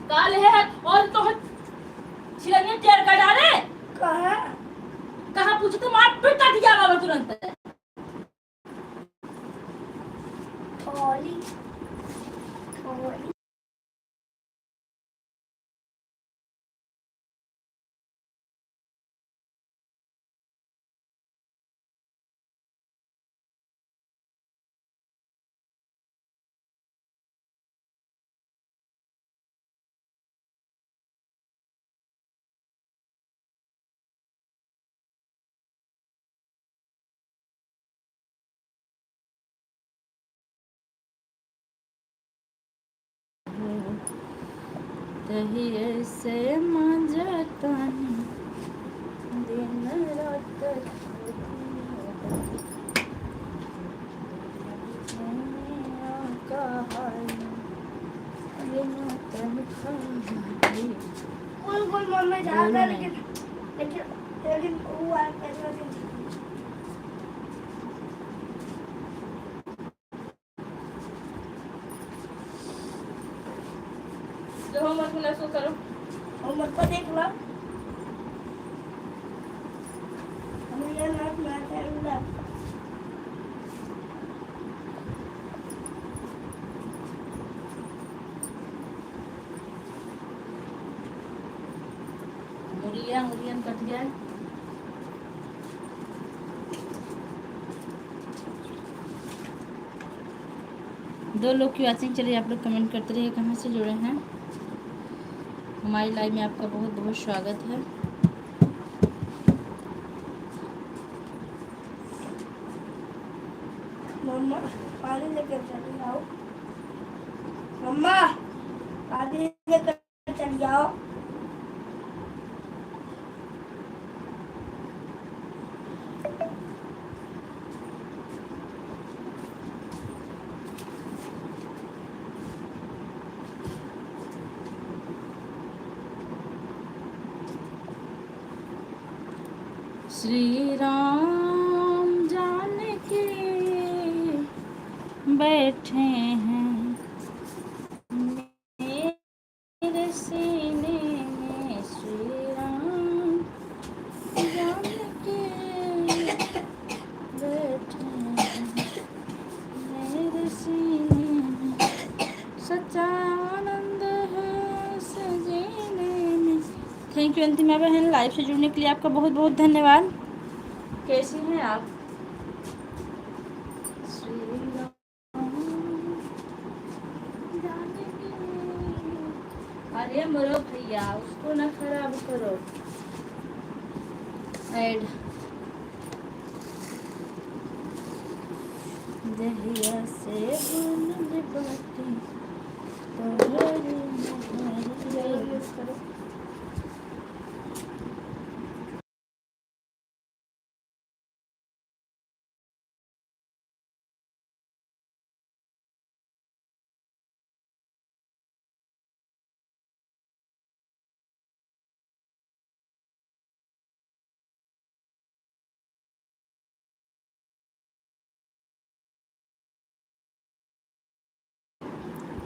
काल है और तो छिलने टेर का डाले कहाँ पूछे तो मार पिटा दिया बाबा तुरंत थोड़ी थोड़ी तही ऐसे मजतानी दिन रात गोल गोल मन में जाता है लेकिन लेकिन वो ऐसा जो होमवर्क मिला सो करो होमवर्क को देख लो हमें ये मैथ मैथ है उड़ा मुड़िया कट गया दो लोग की वाचिंग चलिए आप लोग कमेंट करते रहिए कहाँ से जुड़े हैं हमारी लाइव में आपका बहुत बहुत स्वागत है मम्मा पानी लेकर चली आओ मम्मा पानी लेकर चली आओ श्री राम जानकी बैठे हैं मेरे सीने में श्री राम जानकी बैठे हैं मेरे सीने में सच्चा आनंद है सजीने में थैंक यू अंतिमा बहन लाइव से जुड़ने के लिए आपका बहुत बहुत धन्यवाद कैसी हैं आप अरे मरो भैया उसको ना खराब करो ऐड दहिया से बन बाटी तो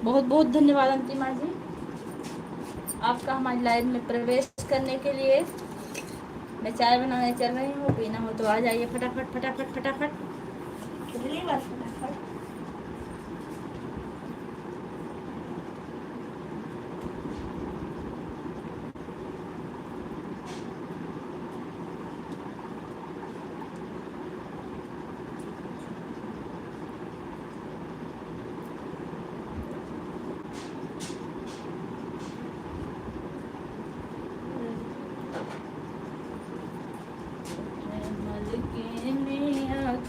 बहुत बहुत धन्यवाद अंतिमा जी आपका हमारी लाइव में प्रवेश करने के लिए मैं चाय बनाने चल रही हूँ पीना हो तो आ जाइए फटाफट फटाफट फटाफट कितनी बार फटाफट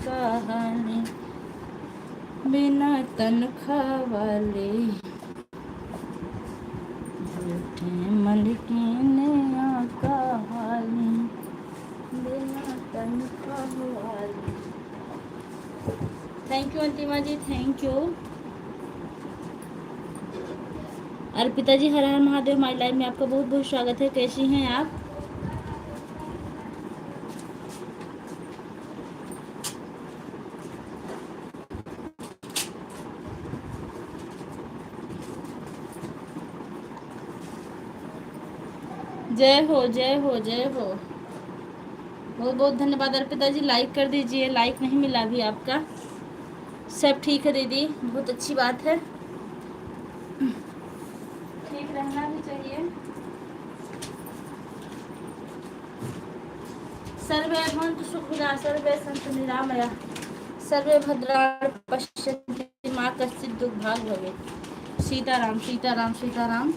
कहानी बिना तनख्वाह वाले झूठे मलकिन कहानी बिना तनख्वाह वाले thank you Antima ji thank you Arpita ji हर हर महादेव हमारी लाइव में आपका बहुत बहुत स्वागत है कैसी हैं आप जय हो जय हो जय हो। बहुत बहुत धन्यवाद अर्पिता जी, लाइक कर दीजिए, लाइक नहीं मिला अभी आपका। सब ठीक है दीदी, बहुत अच्छी बात है, ठीक रहना भी चाहिए। सर्वे भवन्तु सुखिनः, सर्वे सन्तु निरामया, सर्वे भद्राणि पश्यन्तु मा कश्चित् दुर्भाग् भवेत्। सीताराम सीताराम सीताराम।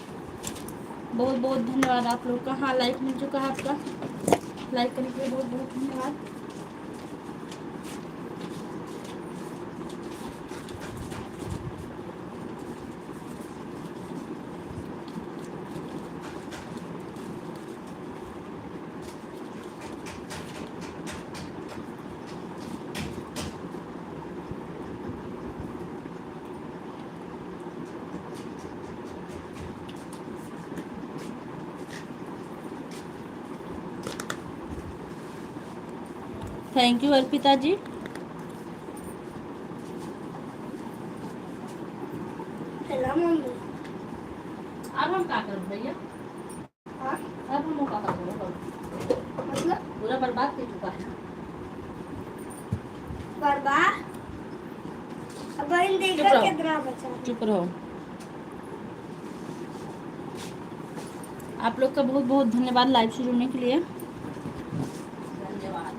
बहुत बहुत धन्यवाद आप लोग का। हाँ, लाइक मिल चुका है आपका, लाइक करने के लिए बहुत बहुत धन्यवाद। Thank you Arpita ji. Hello mummy. अब हम क्या करें भैया? हाँ अब हम क्या करें? मतलब पूरा बर्बाद कर चुका है। बर्बाद। अब इन चुप देखा रहो। कितना बचा है। चुप रहो। आप लोग का बहुत बहुत धन्यवाद लाइव से जुड़ने के लिए। धन्यवाद।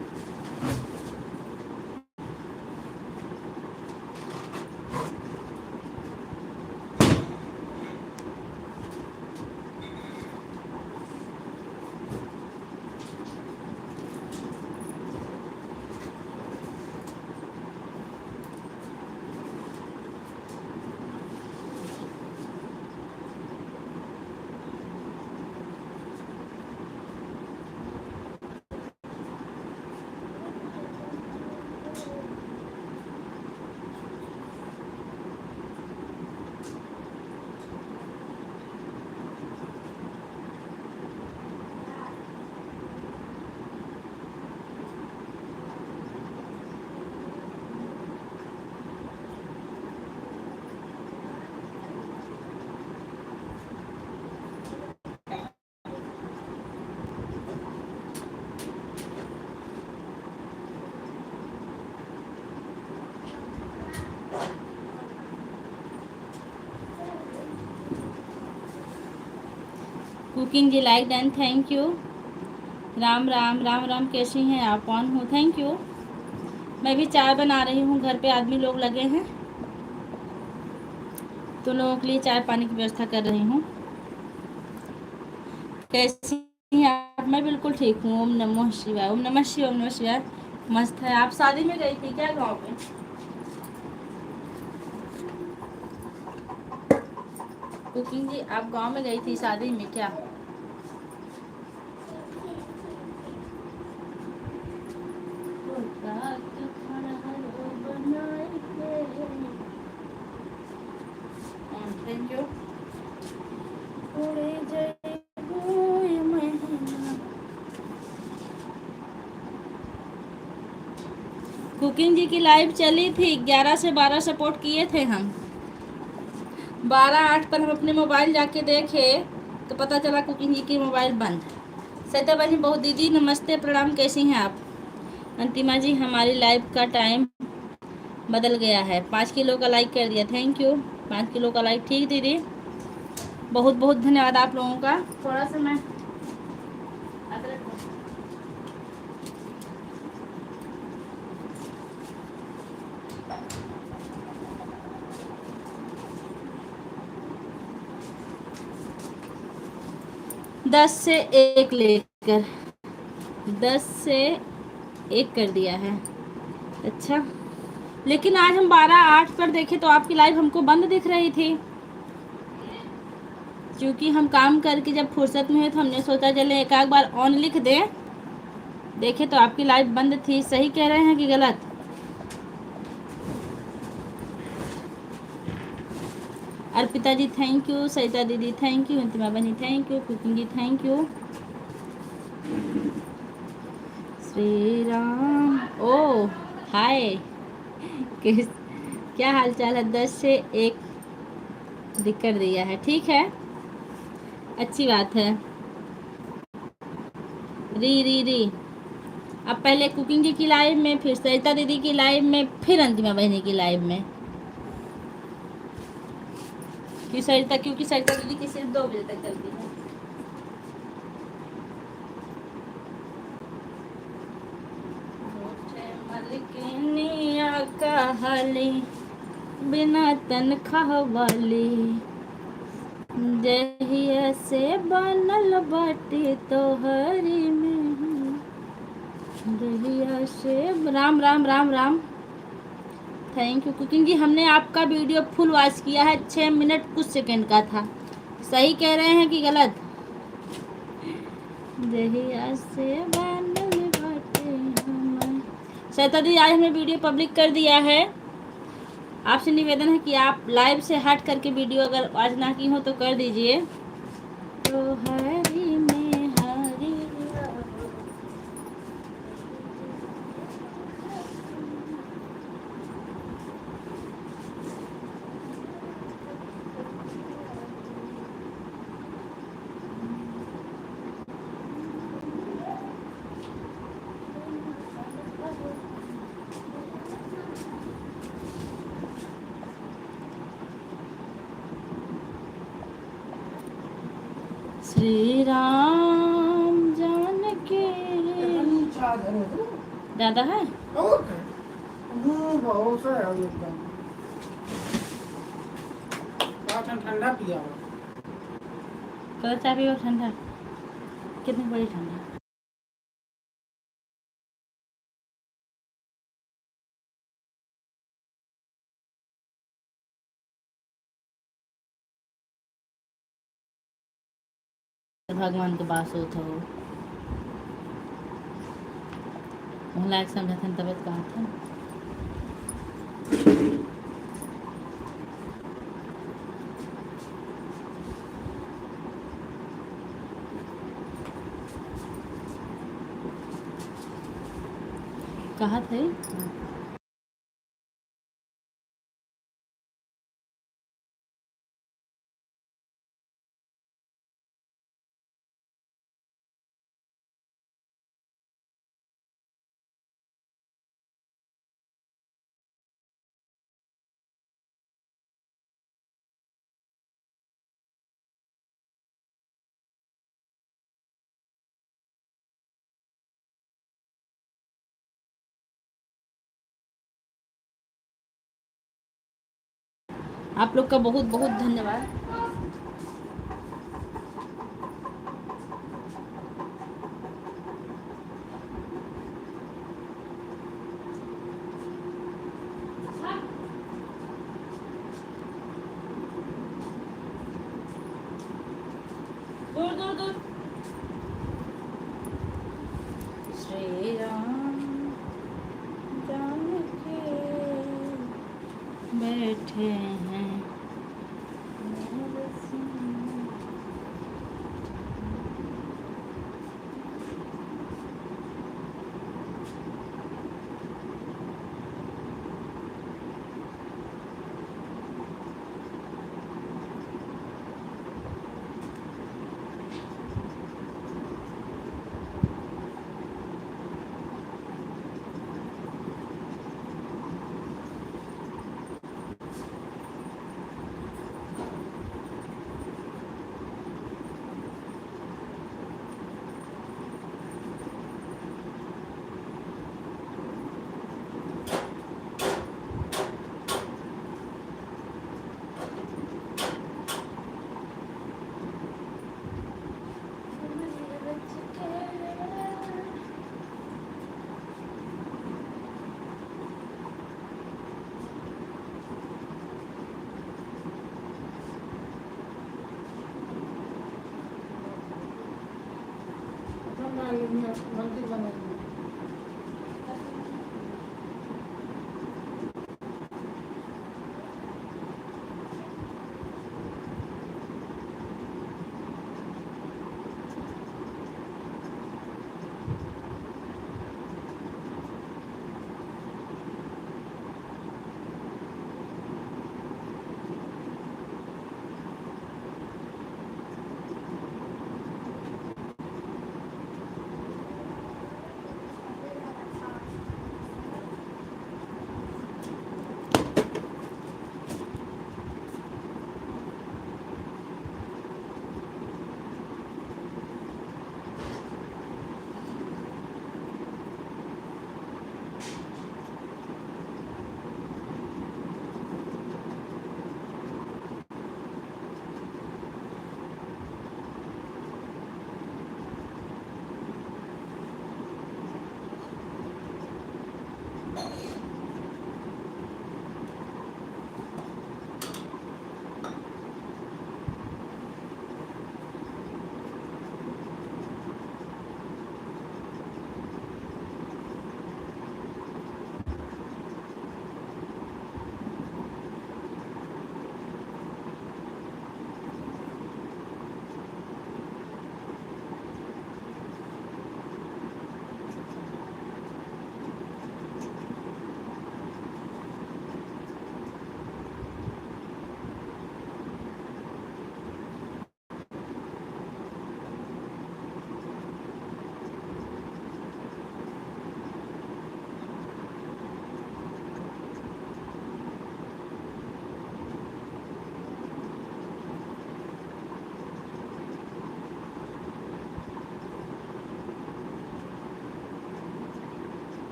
Cooking ji like done, thank you. Ram Ram Ram Ram, कैसी हैं आप? कौन हो? Thank you. मैं भी चाय बना रही हूँ, घर पे आदमी लोग लगे हैं तो लोगों के लिए चाय पानी की व्यवस्था कर रही हूँ। कैसी हैं आप? मैं बिल्कुल ठीक हूँ। ओम नमः शिवाय, ओम नमः शिवाय, ओम नमः शिवाय। मस्त है। आप शादी में गई थी क्या गाँव में? कुकिंग जी आप गांव में गई थी शादी में क्या? Thank you. कुकिंग जी की लाइव चली थी, 11 से 12 सपोर्ट किए थे हम। 12:08 पर हम अपने मोबाइल जाके देखे तो पता चला कुकिंग जी की मोबाइल बंद। सरिता बहन बहुत दीदी नमस्ते प्रणाम, कैसी हैं आप? अंतिमा जी हमारी लाइव का टाइम बदल गया है। 5 किलो का लाइक कर दिया, थैंक यू। 5 किलो का लाइक, ठीक दीदी, बहुत बहुत धन्यवाद आप लोगों का। थोड़ा सा मैं अदरक 10 से 1 लेकर 10 से 1 कर दिया है। अच्छा, लेकिन आज हम 12:08 पर देखे तो आपकी लाइव हमको बंद दिख रही थी, क्योंकि हम काम करके जब फुर्सत में है तो हमने सोचा चले एक आध बार ऑन लिख दें। देखे तो आपकी लाइव बंद थी। सही कह रहे हैं कि गलत? अर्पिता जी थैंक यू, सरिता दीदी थैंक यू, अंतिमा बनी thank you, cooking ji thank you. Shri Ram, ओ हाय, किस क्या हाल चाल है? 10 से 1 दिक्कत दिया है, ठीक है, अच्छी बात है। री अब पहले कुकिंग जी की लाइव में, फिर सरिता दीदी की लाइव में, फिर अंतिमा बहनी की लाइव में। क्योंकि सरिता दीदी की सिर्फ 2 बजे तक चलती है। मलकिनिया कहली बिना तनख्वाह वाली, जहिया से बनल बाटी तोहरी में, जहिया से। Ram Ram Ram Ram. Thank you cooking ji. हमने आपका वीडियो फुल वॉच किया है, 6 मिनट कुछ सेकंड का था। सही कह रहे हैं कि गलत? जहिया से बनल बाटे हमर। सरिता दी आज हमने वीडियो पब्लिक कर दिया है। आपसे निवेदन है कि आप लाइव से हट करके वीडियो अगर आज ना की हो तो कर दीजिए। तो हरी में हरी श्री राम जानकी। ज़्यादा है? ठंडा पिया कल चाय पियो ठंडा। कितनी बड़ी ठंडा? भगवान के पास हो तो लायक समझते तबियत कहाँ था। कहाँ थे? आप लोग का बहुत बहुत धन्यवाद। दूर दूर दूर। श्री राम जानकी बैठे हैं। मंदिर बना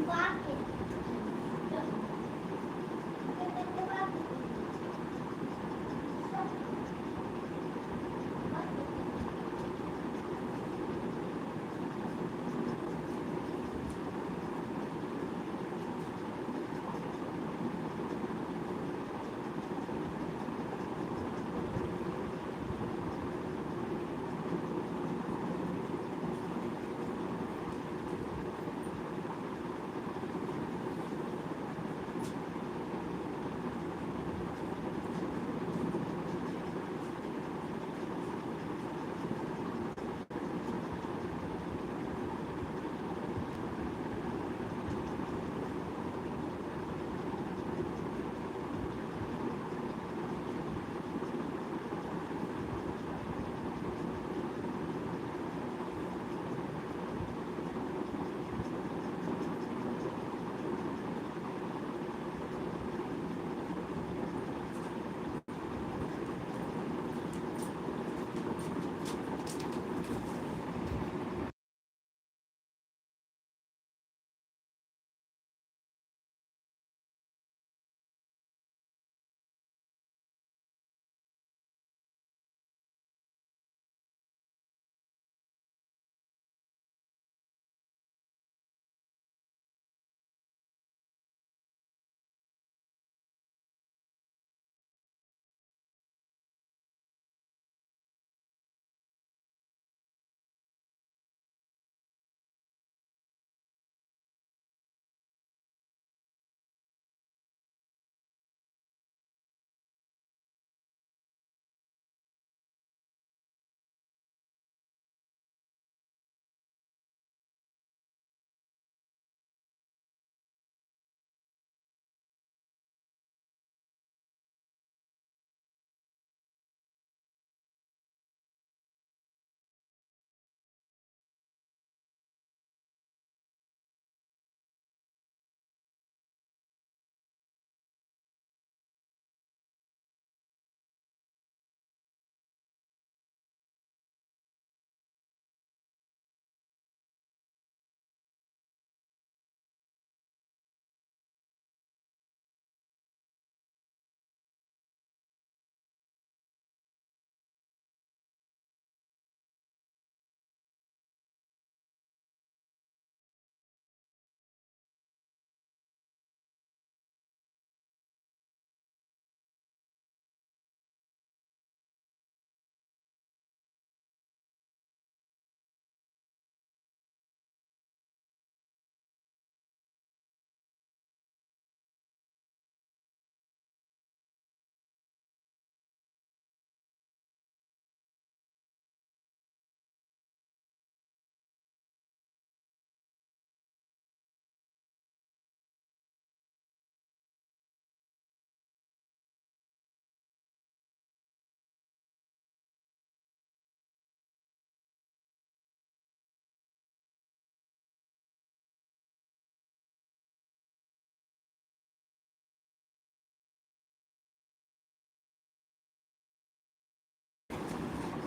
बाकी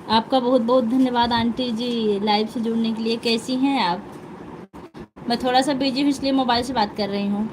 आपका बहुत बहुत धन्यवाद आंटी जी लाइव से जुड़ने के लिए। कैसी हैं आप? मैं थोड़ा सा बिजी हूँ इसलिए मोबाइल से बात कर रही हूँ।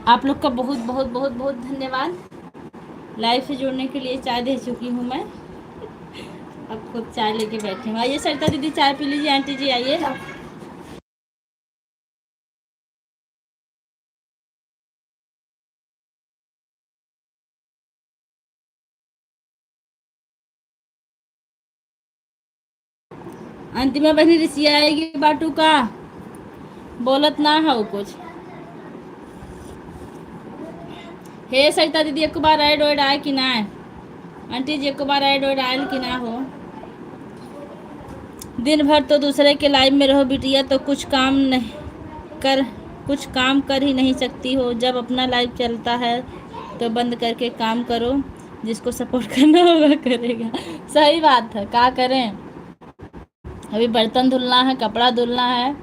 आप लोग का बहुत बहुत बहुत बहुत धन्यवाद। लाइव से जुड़ने के लिए चाय दे चुकी हूँ मैं, अब खुद चाय लेके बैठी हूँ। आइए सरिता दीदी चाय पी लीजिए। आंटी जी आइए। अंतिमा बहनी रिसिया आएगी बाटू का, बोलत ना हो कुछ। हे सरिता दीदी एक बार ऐड वैड आए कि ना आए? आंटी जी एक बार ऐड वैड आयल कि ना हो? दिन भर तो दूसरे के लाइव में रहो बिटिया, तो कुछ काम कर ही नहीं सकती हो। जब अपना लाइव चलता है तो बंद करके काम करो, जिसको सपोर्ट करना होगा करेगा। सही बात है, क्या करें, अभी बर्तन धुलना है, कपड़ा धुलना है।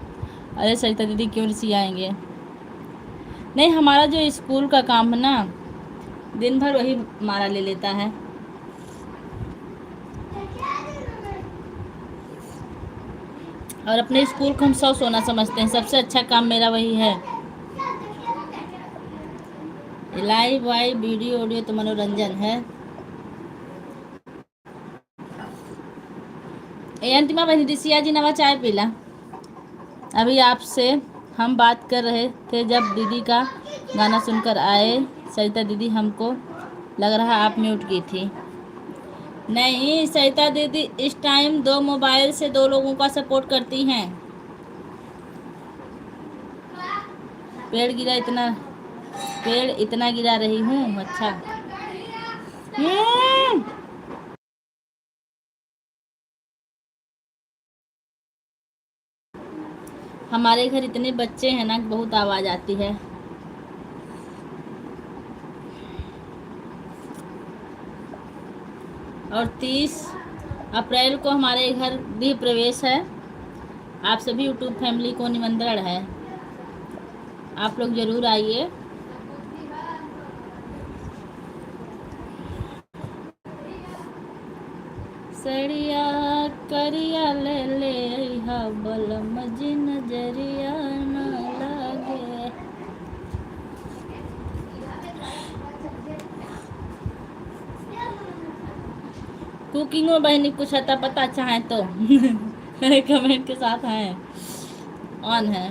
अरे सरिता दीदी क्यों रिसियाएंगे? नहीं, हमारा जो स्कूल का काम है ना, दिन भर वही हमारा ले लेता है। और अपने स्कूल को हम सौ सोना समझते हैं, सबसे अच्छा काम मेरा वही है। लाइव वाइव वीडियो ऑडियो तो मनोरंजन है। ए अंतिमा बहनी रिसिया जी नवा चाय पीला। अभी आपसे हम बात कर रहे थे जब दीदी का गाना सुनकर आए। सरिता दीदी हमको लग रहा आप म्यूट की थी। नहीं सरिता दीदी इस टाइम 2 मोबाइल से 2 लोगों का सपोर्ट करती हैं। पेड़ इतना गिरा रही हूँ। अच्छा हमारे घर इतने बच्चे हैं ना, बहुत आवाज़ आती है। और 30 अप्रैल को हमारे घर गृह प्रवेश है। आप सभी यूट्यूब फैमिली को निमंत्रण है, आप लोग ज़रूर आइए। सड़िया करिया ले ले अइहा, बलम जी नजरिया न लागे। कुकिंग में बहनी कुछ अता पता चाहे तो कमेंट के साथ है, ऑन है।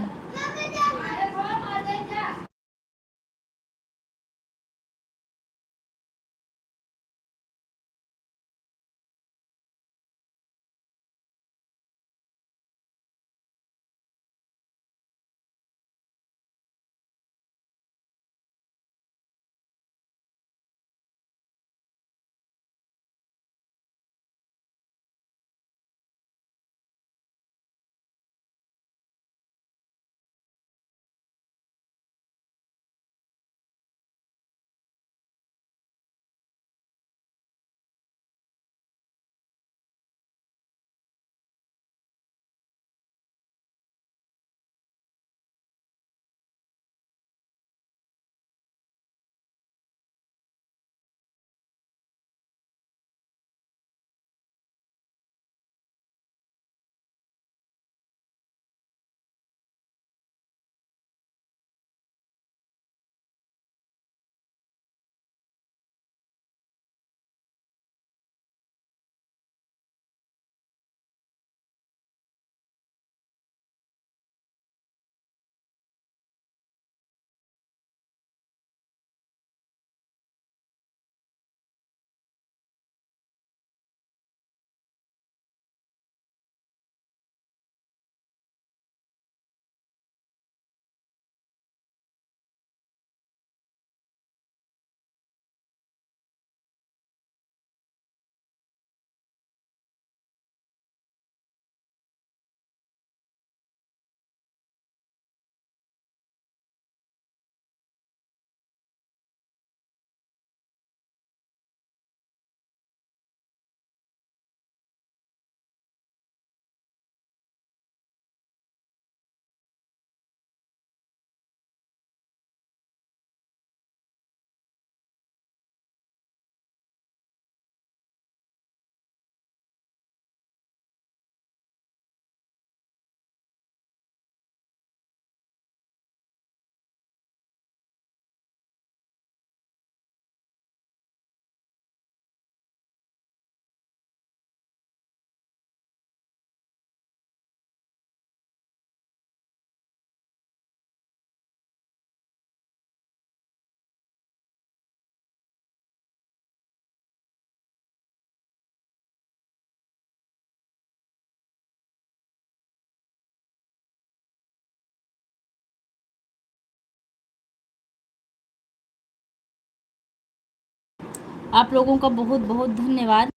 आप लोगों का बहुत बहुत धन्यवाद।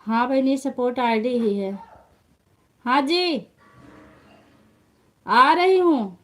हाँ भाई, नहीं सपोर्ट आईडी ही है। हाँ जी, आ रही हूँ।